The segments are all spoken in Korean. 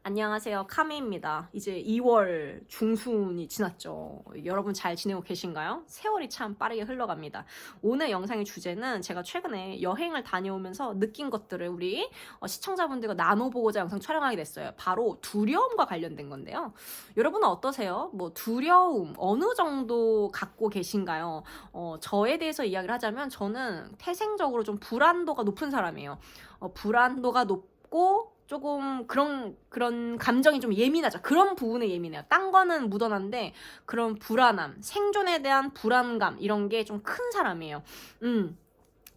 안녕하세요. 카미입니다. 이제 2월 중순이 지났죠. 여러분 잘 지내고 계신가요? 세월이 참 빠르게 흘러갑니다. 오늘 영상의 주제는 제가 최근에 여행을 다녀오면서 느낀 것들을 우리 시청자분들과 나눠보고자 영상 촬영하게 됐어요. 바로 두려움과 관련된 건데요. 여러분은 어떠세요? 뭐 두려움 어느 정도 갖고 계신가요? 저에 대해서 이야기를 하자면 저는 태생적으로 좀 불안도가 높은 사람이에요. 불안도가 높고 조금 그런 감정이 좀 예민하죠. 그런 부분에 예민해요. 딴 거는 무던한데 그런 불안함, 생존에 대한 불안감 이런 게 좀 큰 사람이에요.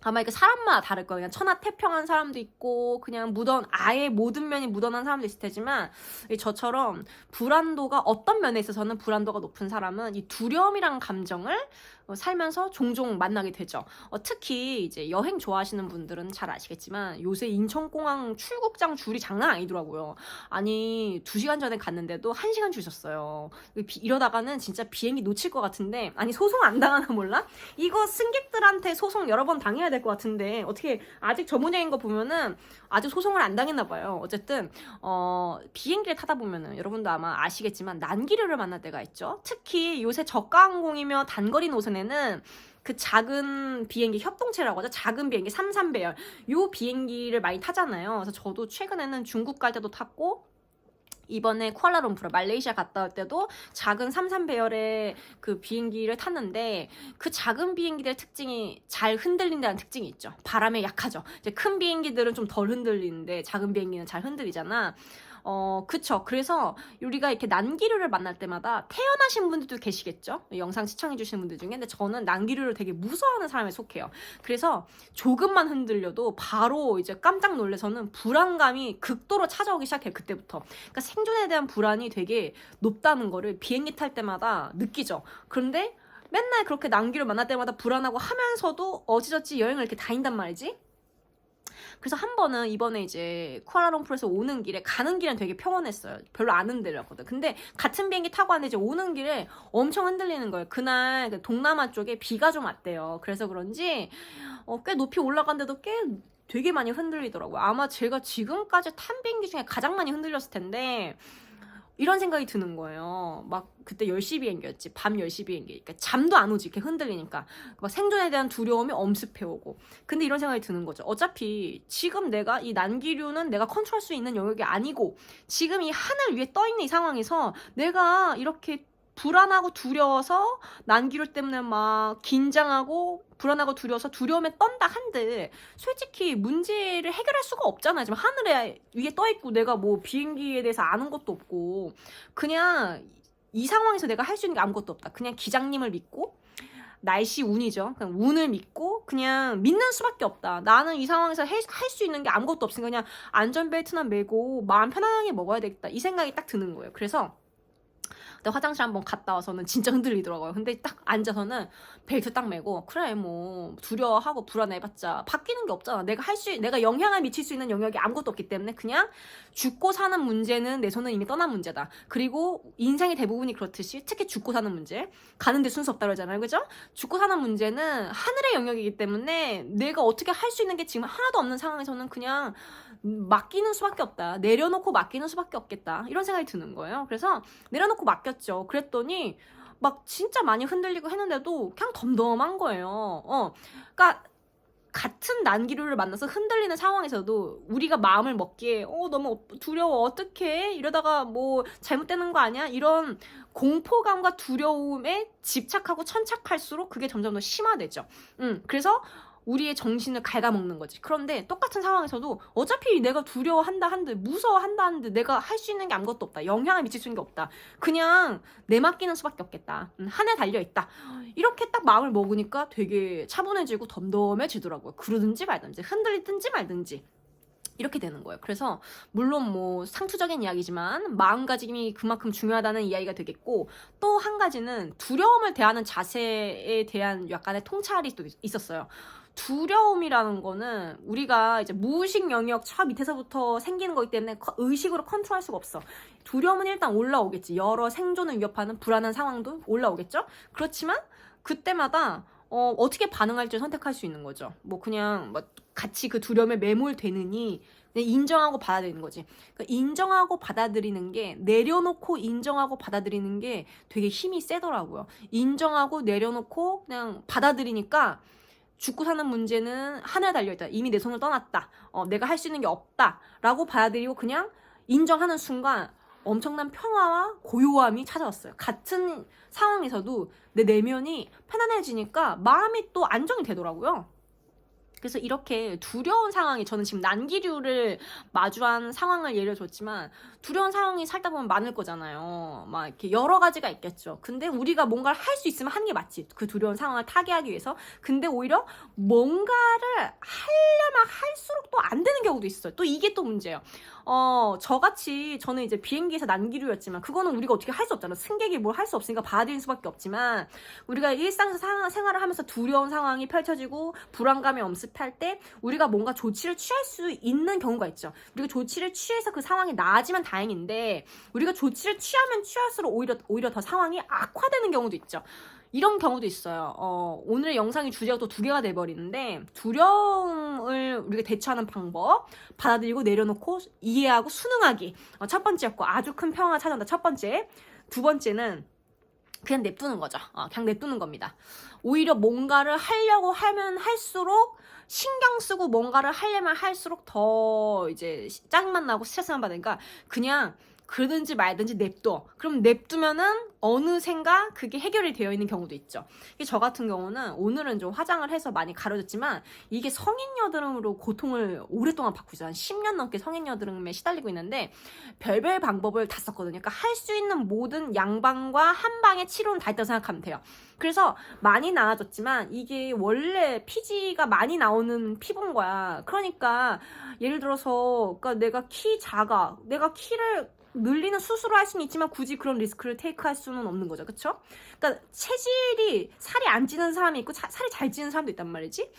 아마 이게 사람마다 다를 거예요. 그냥 천하태평한 사람도 있고 그냥 아예 모든 면이 무던한 사람도 있을 테지만 저처럼 불안도가 어떤 면에 있어서는 불안도가 높은 사람은 이 두려움이란 감정을 살면서 종종 만나게 되죠. 특히 이제 여행 좋아하시는 분들은 잘 아시겠지만 요새 인천공항 출국장 줄이 장난 아니더라고요. 아니 2시간 전에 갔는데도 1시간 줄 섰어요. 이러다가는 진짜 비행기 놓칠 것 같은데 아니 소송 안 당하나 몰라? 이거 승객들한테 소송 여러 번 당해야 될 것 같은데 어떻게 아직 전문적인 거 보면은 아직 소송을 안 당했나 봐요. 어쨌든 비행기를 타다 보면은 여러분도 아마 아시겠지만 난기류를 만날 때가 있죠. 특히 요새 저가항공이며 단거리 노선에는 그 작은 비행기 협동체라고 하죠. 작은 비행기 33배열 요 비행기를 많이 타잖아요. 그래서 저도 최근에는 중국 갈 때도 탔고 이번에 쿠알라룸푸르 말레이시아 갔다 올 때도 작은 33배열의 그 비행기를 탔는데 그 작은 비행기들의 특징이 잘 흔들린다는 특징이 있죠. 바람에 약하죠. 이제 큰 비행기들은 좀 덜 흔들리는데 작은 비행기는 잘 흔들리잖아. 그쵸. 그래서 우리가 이렇게 난기류를 만날 때마다 태어나신 분들도 계시겠죠? 영상 시청해주시는 분들 중에. 근데 저는 난기류를 되게 무서워하는 사람에 속해요. 그래서 조금만 흔들려도 바로 이제 깜짝 놀래서는 불안감이 극도로 찾아오기 시작해요. 그때부터. 그러니까 생존에 대한 불안이 되게 높다는 거를 비행기 탈 때마다 느끼죠. 그런데 맨날 그렇게 난기류 만날 때마다 불안하고 하면서도 어찌저찌 여행을 이렇게 다닌단 말이지? 그래서 한 번은 이번에 이제 쿠알라룸푸르에서 오는 길에 가는 길은 되게 평온했어요. 별로 안 흔들렸거든. 근데 같은 비행기 타고 왔는데 이제 오는 길에 엄청 흔들리는 거예요. 그날 그 동남아 쪽에 비가 좀 왔대요. 그래서 그런지 꽤 높이 올라간데도 꽤 되게 많이 흔들리더라고요. 아마 제가 지금까지 탄 비행기 중에 가장 많이 흔들렸을 텐데 이런 생각이 드는 거예요. 막 그때 10시 비행기였지. 밤 10시 비행기. 그러니까 잠도 안 오지. 이렇게 흔들리니까. 막 생존에 대한 두려움이 엄습해 오고. 근데 이런 생각이 드는 거죠. 어차피 지금 내가 이 난기류는 내가 컨트롤할 수 있는 영역이 아니고 지금 이 하늘 위에 떠 있는 이 상황에서 내가 이렇게 불안하고 두려워서 난기류 때문에 막 긴장하고 불안하고 두려워서 두려움에 떤다 한들 솔직히 문제를 해결할 수가 없잖아요. 지금 하늘에 위에 떠 있고 내가 뭐 비행기에 대해서 아는 것도 없고 그냥 이 상황에서 내가 할 수 있는 게 아무것도 없다. 그냥 기장님을 믿고 날씨 운이죠. 그냥 운을 믿고 그냥 믿는 수밖에 없다. 나는 이 상황에서 할 수 있는 게 아무것도 없으니까 그냥 안전벨트나 매고 마음 편안하게 먹어야 되겠다. 이 생각이 딱 드는 거예요. 그래서 근데 화장실 한번 갔다 와서는 진짜 흔들리더라고요. 근데 딱 앉아서는 벨트 딱 매고 그래 뭐 두려워하고 불안해봤자 바뀌는 게 없잖아. 내가 영향을 미칠 수 있는 영역이 아무것도 없기 때문에 그냥 죽고 사는 문제는 내 손은 이미 떠난 문제다. 그리고 인생의 대부분이 그렇듯이 특히 죽고 사는 문제 가는데 순서 없다 그러잖아요. 그죠? 죽고 사는 문제는 하늘의 영역이기 때문에 내가 어떻게 할 수 있는 게 지금 하나도 없는 상황에서는 그냥 맡기는 수밖에 없다. 내려놓고 맡기는 수밖에 없겠다. 이런 생각이 드는 거예요. 그래서 내려놓고 맡겼죠. 그랬더니 막 진짜 많이 흔들리고 했는데도 그냥 덤덤한 거예요. 그러니까 같은 난기류를 만나서 흔들리는 상황에서도 우리가 마음을 먹기에 너무 두려워 어떡해 이러다가 뭐 잘못되는 거 아니야 이런 공포감과 두려움에 집착하고 천착할수록 그게 점점 더 심화되죠. 그래서 우리의 정신을 갉아먹는 거지. 그런데 똑같은 상황에서도 어차피 내가 두려워한다 한들 무서워한다 한들 내가 할 수 있는 게 아무것도 없다. 영향을 미칠 수 있는 게 없다. 그냥 내맡기는 수밖에 없겠다. 하늘에 달려있다. 이렇게 딱 마음을 먹으니까 되게 차분해지고 덤덤해지더라고요. 그러든지 말든지 흔들리든지 말든지 이렇게 되는 거예요. 그래서 물론 뭐 상투적인 이야기지만 마음가짐이 그만큼 중요하다는 이야기가 되겠고 또 한 가지는 두려움을 대하는 자세에 대한 약간의 통찰이 또 있었어요. 두려움이라는 거는 우리가 이제 무의식 영역 저 밑에서부터 생기는 거기 때문에 의식으로 컨트롤할 수가 없어. 두려움은 일단 올라오겠지. 여러 생존을 위협하는 불안한 상황도 올라오겠죠. 그렇지만 그때마다 어떻게 반응할지 선택할 수 있는 거죠. 뭐 그냥 뭐 같이 그 두려움에 매몰되느니 인정하고 받아들이는 거지. 그러니까 인정하고 받아들이는 게, 내려놓고 인정하고 받아들이는 게 되게 힘이 세더라고요. 인정하고 내려놓고 그냥 받아들이니까 죽고 사는 문제는 하늘에 달려있다. 이미 내 손을 떠났다. 내가 할 수 있는 게 없다. 라고 받아들이고 그냥 인정하는 순간 엄청난 평화와 고요함이 찾아왔어요. 같은 상황에서도 내 내면이 편안해지니까 마음이 또 안정이 되더라고요. 그래서 이렇게 두려운 상황이, 저는 지금 난기류를 마주한 상황을 예를 줬지만 두려운 상황이 살다 보면 많을 거잖아요. 막 이렇게 여러 가지가 있겠죠. 근데 우리가 뭔가를 할 수 있으면 하는 게 맞지. 그 두려운 상황을 타개하기 위해서. 근데 오히려 뭔가를 하려면 할수록 또 안 되는 경우도 있어요. 또 이게 또 문제예요. 저같이, 저는 이제 비행기에서 난기류였지만 그거는 우리가 어떻게 할 수 없잖아. 승객이 뭘 할 수 없으니까 받아들일 수밖에 없지만, 우리가 일상에서 생활을 하면서 두려운 상황이 펼쳐지고 불안감이 엄습할 때 우리가 뭔가 조치를 취할 수 있는 경우가 있죠. 우리가 조치를 취해서 그 상황이 나아지면 다행인데, 우리가 조치를 취하면 취할수록 오히려 더 상황이 악화되는 경우도 있죠. 이런 경우도 있어요. 오늘의 영상의 주제가 또 두 개가 돼버리는데, 두려움을 우리가 대처하는 방법, 받아들이고 내려놓고 이해하고 수능하기. 첫 번째였고, 아주 큰 평화가 찾아온다. 첫 번째. 두 번째는 그냥 냅두는 거죠. 그냥 냅두는 겁니다. 오히려 뭔가를 하려고 하면 할수록, 신경 쓰고 뭔가를 하려면 할수록 더 이제 짜증만 나고 스트레스만 받으니까 그냥 그러든지 말든지 냅둬. 그럼 냅두면은 어느샌가 그게 해결이 되어 있는 경우도 있죠. 저 같은 경우는 오늘은 좀 화장을 해서 많이 가려졌지만, 이게 성인 여드름으로 고통을 오랫동안 받고 있어요. 한 10년 넘게 성인 여드름에 시달리고 있는데 별별 방법을 다 썼거든요. 그러니까 할 수 있는 모든 양방과 한방의 치료는 다 있다고 생각하면 돼요. 그래서 많이 나아졌지만 이게 원래 피지가 많이 나오는 피부인 거야. 그러니까 예를 들어서, 그러니까 내가 키 작아. 내가 키를 늘리는 수술을 할 수는 있지만 굳이 그런 리스크를 테이크할 수는 없는 거죠. 그쵸? 그러니까 체질이, 살이 안 찌는 사람이 있고 살이 잘 찌는 사람도 있단 말이지.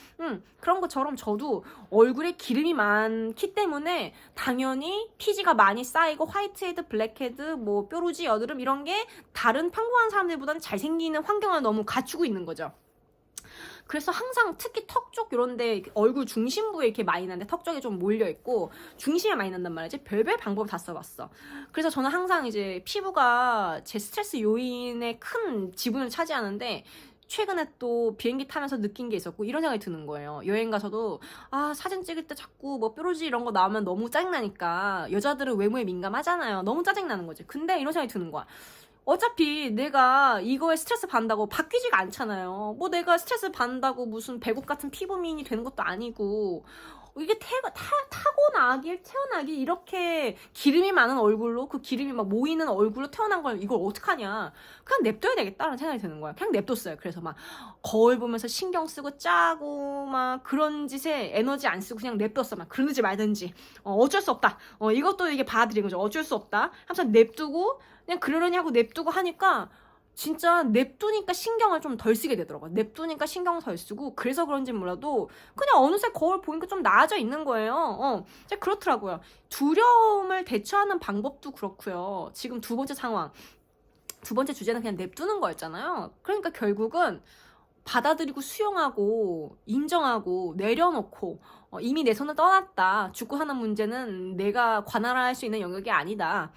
그런 것처럼 저도 얼굴에 기름이 많기 때문에 당연히 피지가 많이 쌓이고 화이트헤드, 블랙헤드, 뭐 뾰루지, 여드름 이런 게 다른 평범한 사람들보다는 잘생기는 환경을 너무 갖추고 있는 거죠. 그래서 항상 특히 턱 쪽 이런데 얼굴 중심부에 이렇게 많이 나는데 턱 쪽에 좀 몰려있고 중심에 많이 난단 말이지. 별별 방법을 다 써봤어. 그래서 저는 항상 이제 피부가 제 스트레스 요인의 큰 지분을 차지하는데, 최근에 또 비행기 타면서 느낀 게 있었고 이런 생각이 드는 거예요. 여행 가서도 사진 찍을 때 자꾸 뭐 뾰루지 이런 거 나오면 너무 짜증나니까, 여자들은 외모에 민감하잖아요. 너무 짜증나는 거지. 근데 이런 생각이 드는 거야. 어차피 내가 이거에 스트레스 받는다고 바뀌지가 않잖아요. 뭐 내가 스트레스 받는다고 무슨 배국 같은 피부미인이 되는 것도 아니고, 이게 태어나길 이렇게 기름이 많은 얼굴로, 그 기름이 막 모이는 얼굴로 태어난 걸 이걸 어떡하냐. 그냥 냅둬야 되겠다는 생각이 드는 거야. 그냥 냅뒀어요. 그래서 막 거울 보면서 신경 쓰고 짜고 막 그런 짓에 에너지 안 쓰고 그냥 냅뒀어. 막 그러든지 말든지. 어쩔 수 없다. 이것도 이게 받아들인 거죠. 어쩔 수 없다. 항상 냅두고 그냥 그러려니 하고 냅두고 하니까 진짜 냅두니까 신경을 좀 덜 쓰게 되더라고요. 냅두니까 신경을 덜 쓰고, 그래서 그런지 몰라도 그냥 어느새 거울 보니까 좀 나아져 있는 거예요. 진짜 그렇더라고요. 두려움을 대처하는 방법도 그렇고요. 지금 두 번째 상황, 두 번째 주제는 그냥 냅두는 거였잖아요. 그러니까 결국은 받아들이고 수용하고 인정하고 내려놓고, 이미 내 손을 떠났다. 죽고 사는 문제는 내가 관할할 수 있는 영역이 아니다.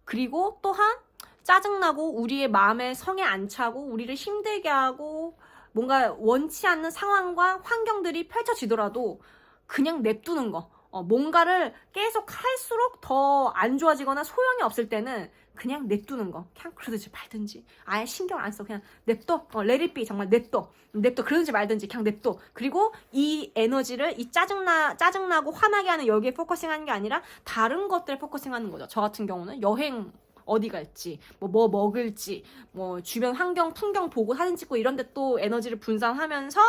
그리고 또한 짜증나고 우리의 마음에 성에 안 차고 우리를 힘들게 하고 뭔가 원치 않는 상황과 환경들이 펼쳐지더라도 그냥 냅두는 거. 뭔가를 계속 할수록 더 안 좋아지거나 소용이 없을 때는 그냥 냅두는 거. 그냥 그러든지 말든지. 아예 신경 안 써. 그냥 냅둬. let it be. 정말 냅둬. 그러든지 말든지 그냥 냅둬. 그리고 이 에너지를 이 짜증나고 화나게 하는 여기에 포커싱하는 게 아니라 다른 것들에 포커싱하는 거죠. 저 같은 경우는 여행 어디 갈지, 뭐 먹을지, 뭐 주변 환경, 풍경 보고 사진 찍고 이런 데 또 에너지를 분산하면서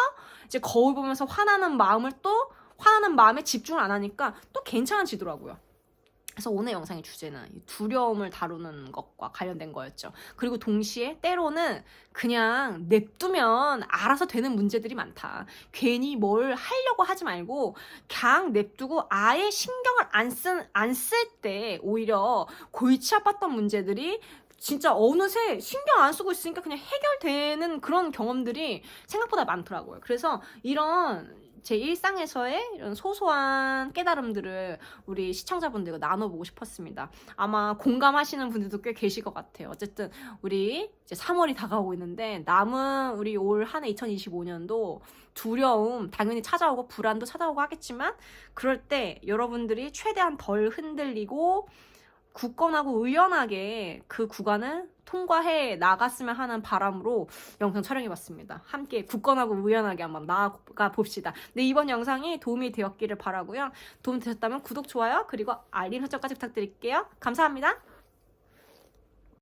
이제 거울 보면서 화나는 마음에 집중을 안 하니까 또 괜찮아지더라고요. 그래서 오늘 영상의 주제는 두려움을 다루는 것과 관련된 거였죠. 그리고 동시에 때로는 그냥 냅두면 알아서 되는 문제들이 많다. 괜히 뭘 하려고 하지 말고 그냥 냅두고 아예 신경을 안 쓸 때 오히려 골치 아팠던 문제들이 진짜 어느새 신경 안 쓰고 있으니까 그냥 해결되는 그런 경험들이 생각보다 많더라고요. 그래서 이런 제 일상에서의 이런 소소한 깨달음들을 우리 시청자분들과 나눠보고 싶었습니다. 아마 공감하시는 분들도 꽤 계실 것 같아요. 어쨌든 우리 이제 3월이 다가오고 있는데 남은 우리 올 한 해 2025년도 두려움 당연히 찾아오고 불안도 찾아오고 하겠지만 그럴 때 여러분들이 최대한 덜 흔들리고 굳건하고 의연하게 그 구간을 통과해 나갔으면 하는 바람으로 영상 촬영해봤습니다. 함께 굳건하고 의연하게 한번 나아가 봅시다. 네, 이번 영상이 도움이 되었기를 바라고요. 도움 되셨다면 구독, 좋아요, 그리고 알림 설정까지 부탁드릴게요. 감사합니다.